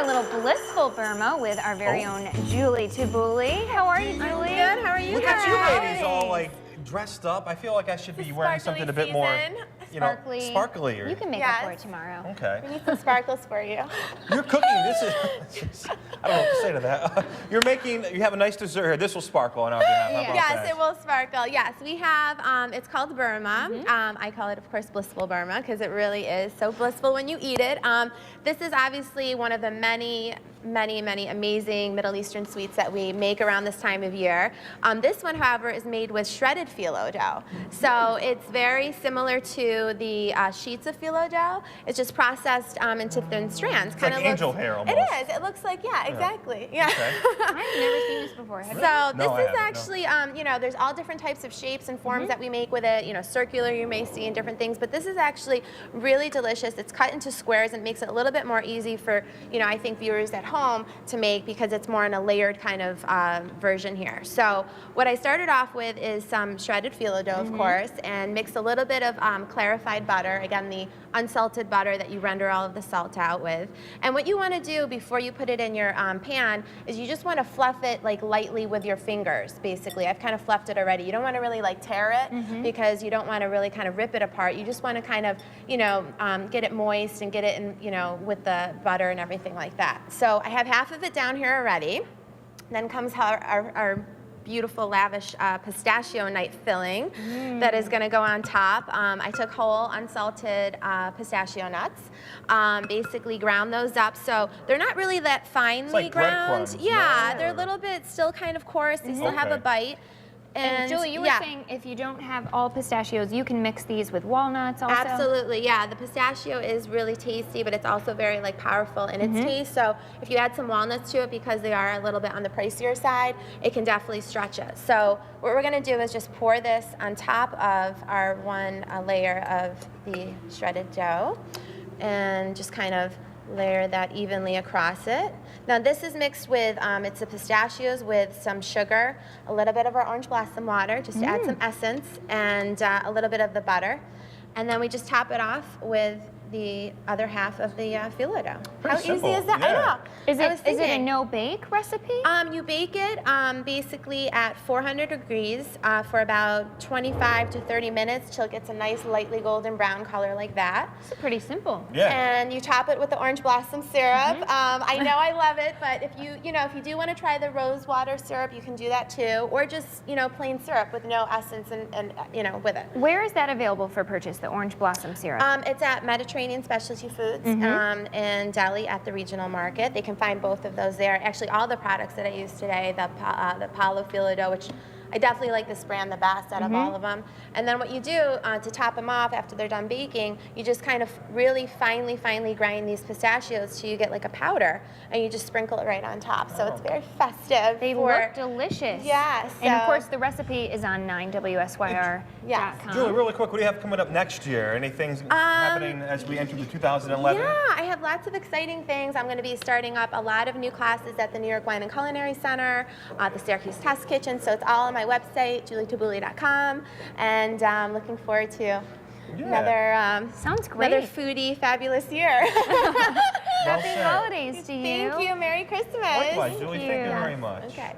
a little Blissful Burma with our very own Julie Tabuli. How are you, Julie? I'm good. How are you Look guys? at you ladies all like dressed up. I feel like I should be wearing something a bit more, you know, sparkly. You can make up for it tomorrow. Okay. We need some sparkles for you. You're cooking. This is. I don't know what to say to that. You're making. You have a nice dessert here. This will sparkle on our behalf. How about Yes, that? it will sparkle. Yes, we have, it's called Burma. I call it, of course, Blissful Burma because it really is so blissful when you eat it. This is obviously one of the many amazing Middle Eastern sweets that we make around this time of year. This one, however, is made with shredded phyllo dough. So it's very similar to the sheets of phyllo dough. It's just processed into thin strands. It's like angel hair almost. It is. It looks like, yeah, exactly. Yeah. Okay. I've never seen this before. Have you? So No, this is actually, you know, there's all different types of shapes and forms that we make with it. You know, circular you may see in different things, but this is actually really delicious. It's cut into squares and makes it a little bit more easy for, you know, I think viewers at home to make because it's more in a layered kind of version here. So what I started off with is some shredded phyllo dough, of course, and mixed a little bit of clarified butter, again, the unsalted butter that you render all of the salt out with. And what you want to do before you put it in your pan is you just want to fluff it like lightly with your fingers, basically. I've kind of fluffed it already. You don't want to really like tear it because you don't want to really kind of rip it apart. You just want to kind of, you know, get it moist and get it in, you know, with the butter and everything like that. So I have half of it down here already. Then comes our beautiful, lavish pistachio nut filling that is going to go on top. I took whole, unsalted pistachio nuts, basically ground those up. So they're not really that finely like ground. breadcrumbs, Yeah, no? they're a little bit still kind of coarse. They still have a bite. And Julie, you were saying if you don't have all pistachios, you can mix these with walnuts also? Absolutely, yeah. The pistachio is really tasty, but it's also very like powerful in its taste. So if you add some walnuts to it, because they are a little bit on the pricier side, it can definitely stretch it. So what we're going to do is just pour this on top of our one layer of the shredded dough and just kind of layer that evenly across it. Now this is mixed with, it's the pistachios with some sugar, a little bit of our orange blossom water, just to add some essence, and a little bit of the butter. And then we just top it off with the other half of the phyllo dough. How easy is that? Yeah. I know. Is it a no-bake recipe? You bake it basically at 400 degrees for about 25 to 30 minutes till it gets a nice lightly golden brown color like that. It's pretty simple. Yeah. And you top it with the orange blossom syrup. I know I love it, but if you do want to try the rose water syrup, you can do that too, or just, you know, plain syrup with no essence and you know, with it. Where is that available for purchase, the orange blossom syrup? It's at Mediterranean Specialty Foods in Delhi at the regional market. They can find both of those there. Actually, all the products that I use today, the Palo phyllo dough, which I definitely like this brand the best out of all of them. And then what you do to top them off after they're done baking, you just kind of really finely grind these pistachios till you get like a powder, and you just sprinkle it right on top. So it's very festive. They look delicious. Yes. And of course, the recipe is on 9WSYR.com. Yes. Julie, really quick, what do you have coming up next year? Anything happening as we enter the 2011? Yeah, I have lots of exciting things. I'm going to be starting up a lot of new classes at the New York Wine and Culinary Center, the Syracuse Test Kitchen, so it's all on my website, julietabuli.com, and I'm looking forward to another sounds great. Another foodie, fabulous year. Happy holidays to you. Thank you. Merry Christmas. Likewise, Julie. Thank you very much. Okay.